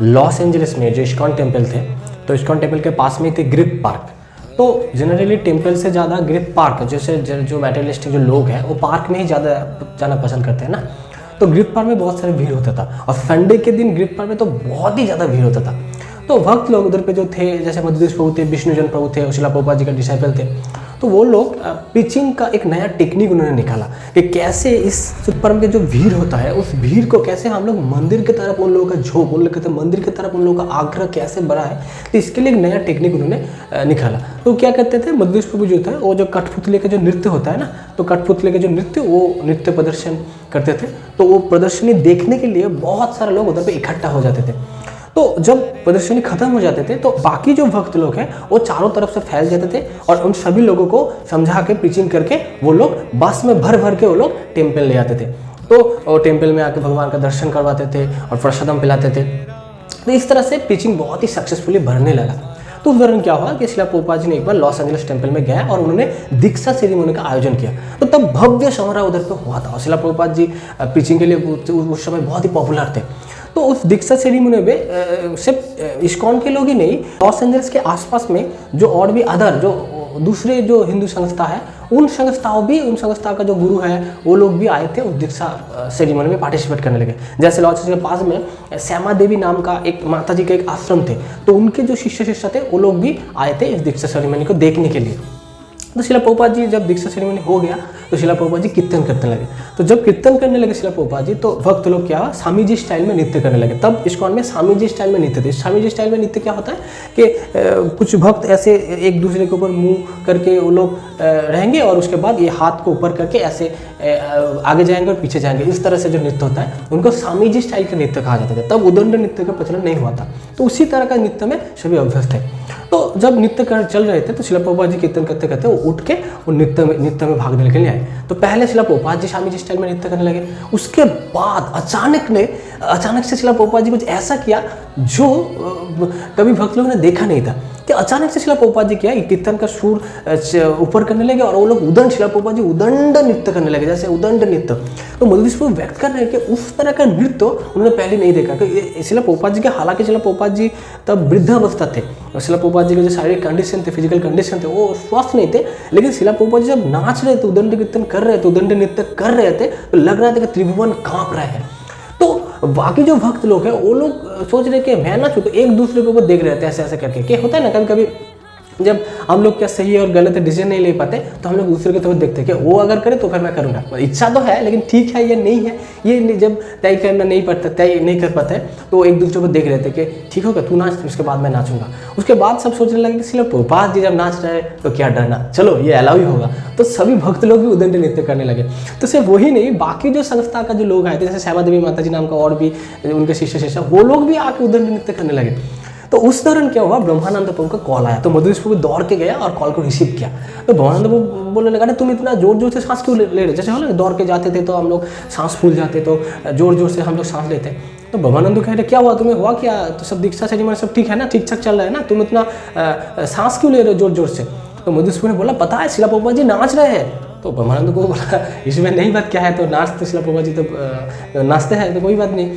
Los Angeles में जो ISKCON temple थे, तो इस्कॉन टेम्पल के पास में थे ग्रिप पार्क। तो जनरली टेम्पल से ज़्यादा ग्रिप पार्क, जैसे जो मटेरियलिस्टिक जो लोग हैं वो पार्क में ही ज़्यादा जाना पसंद करते हैं ना। तो ग्रिप पार्क में बहुत सारी भीड़ होता था, और संडे के दिन ग्रिप पार्क में तो बहुत ही ज़्यादा भीड़ होता था। तो भक्त लोग उधर पे जो थे, जैसे मधुदेश प्रभु थे, विष्णुजन प्रभु थे, शिला प्रभुपाद जी का डिसाइपल थे, तो वो लोग पिचिंग का एक नया टेक्निक उन्होंने निकाला कि कैसे इस परम के जो भीड़ होता है उस भीड़ को कैसे हम लोग मंदिर की तरफ उन लोगों का झोंक, उन लोग कहते हैं मंदिर की तरफ उन लोगों का आग्रह कैसे बढ़ा है। तो इसके लिए एक नया टेक्निक उन्होंने निकाला। तो क्या करते थे, मधुदेश प्रभु जो था वो जो कठपुतली का जो नृत्य होता है ना, तो कठपुतली का जो नृत्य, वो नृत्य प्रदर्शन करते थे। तो वो प्रदर्शनी देखने के लिए बहुत सारे लोग उधर पे इकट्ठा हो जाते थे। तो जब प्रदर्शनी खत्म हो जाते थे तो बाकी जो भक्त लोग हैं वो चारों तरफ से फैल जाते थे, और उन सभी लोगों को समझा के प्रीचिंग करके वो लोग बस में भर भर के वो लोग टेम्पल ले आते थे। तो टेम्पल में आके भगवान का दर्शन करवाते थे और प्रसादम पिलाते थे। तो इस तरह से प्रीचिंग बहुत ही सक्सेसफुली बढ़ने लगा। तो उस दौरान क्या हुआ कि शिला प्रभुपाद जी ने एक बार लॉस एंजलिस टेम्पल में गया और उन्होंने दीक्षा सेरेमनी का आयोजन किया। तो तब भव्य समारोह उधर पे हुआ था। शिला प्रभुपाद जी प्रीचिंग के लिए उस समय बहुत ही पॉपुलर थे। तो उस दीक्षा सेरेमनी में सिर्फ इस्कॉन के लोग ही नहीं, लॉस एंजलिस के आसपास में जो और भी अदर जो दूसरे जो हिंदू संस्था है, उन संस्था का जो गुरु है वो लोग भी आए थे उस दीक्षा सेरेमनी में पार्टिसिपेट करने लगे। जैसे लॉस एंजलिस के पास में श्यामा देवी नाम का एक माता जी का एक आश्रम थे, तो उनके जो शिष्य थे वो लोग भी आए थे इस दीक्षा सेरेमनी को देखने के लिए। तो शिला प्रभुपाद जी जब दीक्षा सेरेमनी हो गया तो शिला प्रभुपाद जी कीर्तन करने लगे। तो जब कीर्तन करने लगे शिला प्रभुपाद जी, तो भक्त लोग क्या, स्वामी जी स्टाइल में नृत्य करने लगे। तब इस्कॉन में स्वामी जी स्टाइल में नृत्य थे। स्वामी जी स्टाइल में नृत्य क्या होता है कि कुछ भक्त ऐसे एक दूसरे के ऊपर मुंह करके वो लोग रहेंगे, और उसके बाद ये हाथ को ऊपर करके ऐसे आगे जाएंगे और पीछे जाएंगे। इस तरह से जो नृत्य होता है उनको स्वामी जी स्टाइल का नृत्य कहा जाता था। तब उदंड नृत्य का प्रचलन नहीं हुआ था। तो उसी तरह का नृत्य में सभी अभ्यस्त थे। तो जब नृत्य कर चल रहे थे तो शिला प्रभुपाद जी कीर्तन करते करते वो उठ के वो नृत्य में भागने के लिए आए। तो पहले शिला प्रभुपाद जी स्वामी जी स्टाइल में नृत्य करने लगे। उसके बाद अचानक से शिला प्रभुपाद जी कुछ ऐसा किया जो कभी भक्त लोगों ने देखा नहीं था। कि अचानक से शिला प्रभुपाद जी क्या कीर्तन का सुर ऊपर करने लगे, और वो लोग शिला प्रभुपाद जी उदंड नृत्य करने लगे, जैसे उदंड नृत्य। तो मधुदेश प्रभु व्यक्त कर रहे हैं कि उस तरह का नृत्य उन्होंने पहले नहीं देखा। कि शिला प्रभुपाद जी के, हालांकि शिला प्रभुपाद जी तब वृद्धावस्था थे, और शिला प्रभुपाद जी के जो शारीरिक कंडीशन थे, फिजिकल कंडीशन थे, वो स्वस्थ नहीं थे। लेकिन शिला प्रभुपाद जी जब नाच रहे थे, उदंड कीर्तन कर रहे थे, उदंड नृत्य कर रहे थे, तो लग रहा था कि त्रिभुवन कांप रहे हैं। तो बाकी जो भक्त लोग हैं वो लोग सोच रहे कि मैं नाचूं, तो एक दूसरे के ऊपर देख रहे थे ऐसे ऐसे करके। क्या होता है ना, कभी कभी जब हम लोग क्या सही है और गलत डिसीजन नहीं ले पाते तो हम लोग दूसरे की तरफ देखते हैं कि वो अगर करे तो फिर मैं करूँगा। इच्छा तो है लेकिन ठीक है या नहीं है ये जब तय करना नहीं पड़ता, तय नहीं कर पाते तो एक दूसरे को देख रहे थे कि ठीक होगा तू नाच, उसके बाद मैं नाचूंगा। उसके बाद सब सोचने लगे कि शिला प्रभुपाद जी जब नाच रहे हैं तो क्या डरना, चलो ये अलाउ ही होगा। तो सभी भक्त लोग भी उदंड नृत्य करने लगे। तो सिर्फ वही नहीं, बाकी जो संस्था का जो लोग आए थे, जैसे श्यामा देवी माता जी नाम का और भी उनके शिष्य वो लोग भी आके उदंड नृत्य करने लगे। तो उस दौरान क्या हुआ, ब्रह्मानंद प्रभु का कॉल आया। तो मधुदेश प्रभु दौड़ के गया और कॉल को रिसीव किया। तो ब्रह्मानंद प्रभु बोलने लगा, तुम इतना जोर जोर से सांस क्यों ले रहे, जैसे हो ना दौड़ के जाते थे तो हम लोग सांस फूल जाते, तो जोर जोर से हम लोग सांस लेते। तो ब्रह्मानंद कह रहे क्या हुआ, तुम्हें हुआ क्या, तो सब दीक्षा सेरेमनी सब ठीक है ना, ठीक ठाक चल रहा है ना, तुम इतना सांस क्यों ले रहे हो जोर जोर से। तो मधुदेश प्रभु ने बोला पता है शिला प्रभुपाद जी नाच रहे हैं। तो ब्रह्मानंद को बोला इसमें नहीं बात क्या है, तो नाच तो शिला प्रभुपाद जी तो नाचते हैं, तो कोई बात नहीं,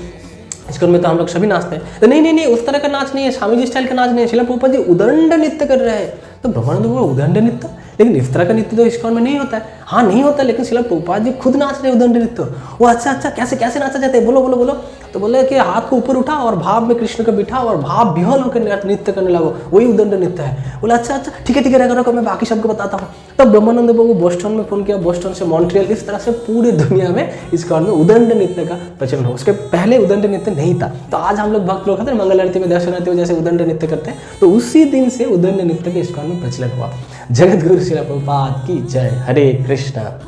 इस्कॉन में तो हम लोग सभी नाचते हैं। तो नहीं उस तरह का नाच नहीं है, स्वामी जी स्टाइल का नाच नहीं है, शिला प्रभुपाद जी उदंड नृत्य कर रहे हैं। तो ब्रह्मानंद बोला उदंड नृत्य, लेकिन इस तरह का नृत्य तो इस्कॉन में नहीं होता है। हाँ नहीं होता, लेकिन शिला प्रभुपाद जी खुद नाच रहे उदंड नृत्य। वो अच्छा कैसे नाचा जाता है, बोलो। तो बोले कि हाथ को ऊपर उठाओ और भाव में कृष्ण को बिठाओ और भाव विह्वल होकर नृत्य करने लगो, वही उदंड नृत्य है। बोला अच्छा ठीक है रखो, मैं बाकी सबको बताता हूँ। तब ब्रह्मानंद बाबू बोस्टन में फोन किया, बोस्टन से मॉन्ट्रियल, इस तरह से पूरी दुनिया में इस्कॉन में उदंड नृत्य का प्रचलन हो। उसके पहले उदंड नृत्य नहीं था। तो आज हम लोग भक्त लोग मंगल आरती में दर्शन आरती में जैसे उदंड नृत्य करते हैं, तो उसी दिन से उदंड नृत्य के इस्कॉन में प्रचलन हुआ। जगत गुरु शिला प्रभुपाद की जय। हरे कृष्णा।